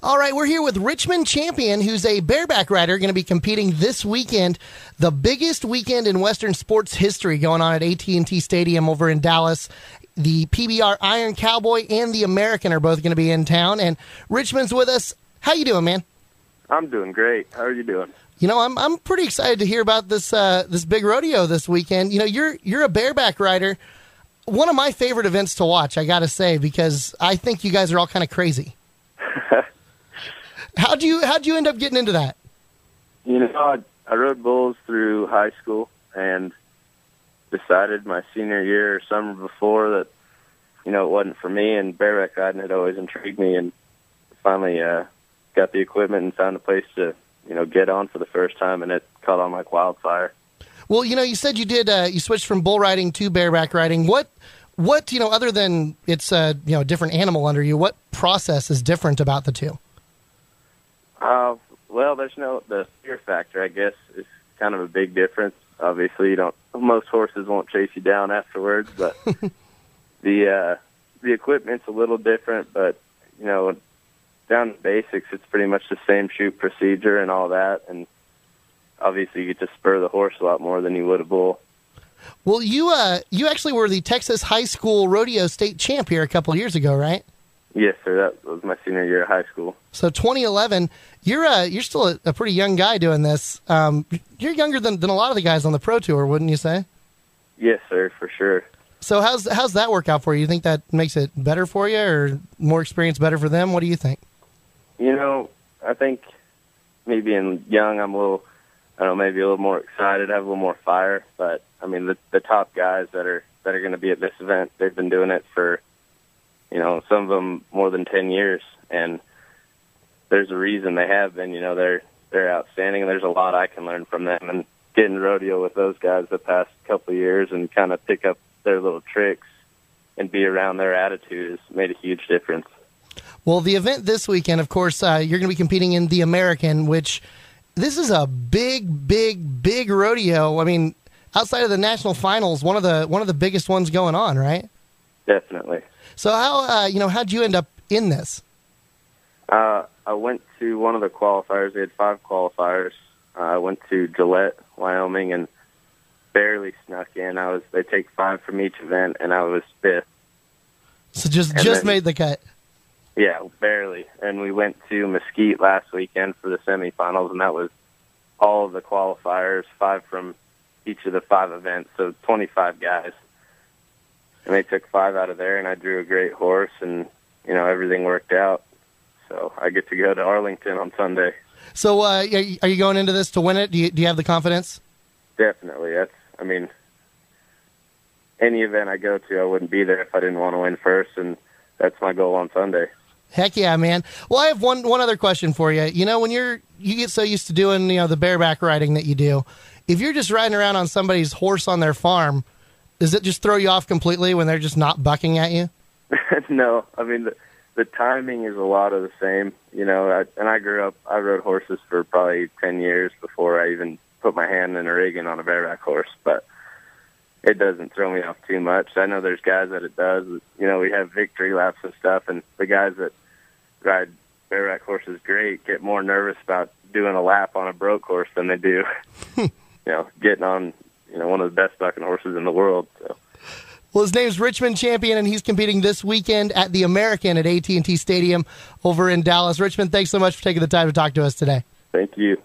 All right, we're here with Richmond champion, who's a bareback rider, going to be competing this weekend, the biggest weekend in Western sports history going on at AT&T Stadium over in Dallas. The PBR Iron Cowboy and the American are both going to be in town, and Richmond's with us. How you doing, man? I'm doing great. How are you doing? You know, I'm pretty excited to hear about this this big rodeo this weekend. You know, you're a bareback rider. One of my favorite events to watch, I got to say, because I think you guys are all kind of crazy. How'd you end up getting into that? You know, I rode bulls through high school and decided my senior year or summer before that, you know, it wasn't for me, and bareback riding had always intrigued me, and finally got the equipment and found a place to, you know, get on for the first time, and it caught on like wildfire. Well, you know, you said you did, you switched from bull riding to bareback riding. What, you know, other than it's a, you know, different animal under you, what process is different about the two? Well, the fear factor, I guess, is kind of a big difference. Obviously, most horses won't chase you down afterwards, but the equipment's a little different, but, you know, down to basics, it's pretty much the same shoot procedure and all that, and obviously you get to spur the horse a lot more than you would a bull. Well, you actually were the Texas High School Rodeo State Champ here a couple of years ago, right? Yes, sir. That was my senior year of high school. So 2011, you're still a pretty young guy doing this. You're younger than a lot of the guys on the Pro Tour, wouldn't you say? Yes, sir, for sure. So how's that work out for you? You think that makes it better for you, or more experience better for them? What do you think? You know, I think me being young, I'm maybe a little more excited, have a little more fire. But I mean, the top guys that are going to be at this event, they've been doing it for, you know, some of them more than 10 years, and there's a reason they have been. You know, they're outstanding, and there's a lot I can learn from them. And getting rodeo with those guys the past couple of years and kind of pick up their little tricks and be around their attitude has made a huge difference. Well, the event this weekend, of course, you're going to be competing in the American, which this is a big, big, big rodeo. I mean, outside of the national finals, one of the biggest ones going on, right? Definitely. So how'd you end up in this? I went to one of the qualifiers. They had 5 qualifiers. I went to Gillette, Wyoming, and barely snuck in. They take 5 from each event, and I was 5th. So just made the cut. Yeah, barely. And we went to Mesquite last weekend for the semifinals, and that was all of the qualifiers, 5 from each of the 5 events, so 25 guys. And they took 5 out of there, and I drew a great horse, and, you know, everything worked out. So I get to go to Arlington on Sunday. So are you going into this to win it? Do you have the confidence? Definitely. Any event I go to, I wouldn't be there if I didn't want to win first, and that's my goal on Sunday. Heck yeah, man. Well, I have one other question for you. You know, when you get so used to doing, you know, the bareback riding that you do, if you're just riding around on somebody's horse on their farm, does it just throw you off completely when they're just not bucking at you? No. I mean, the timing is a lot of the same. You know, I grew up, I rode horses for probably 10 years before I even put my hand in a rigging on a bareback horse, but it doesn't throw me off too much. I know there's guys that it does. You know, we have victory laps and stuff, and the guys that ride bareback horses great get more nervous about doing a lap on a broke horse than they do, you know, getting on, you know, one of the best bucking horses in the world. So. Well, his name's Richmond champion, and he's competing this weekend at the American at AT&T Stadium over in Dallas. Richmond, thanks so much for taking the time to talk to us today. Thank you.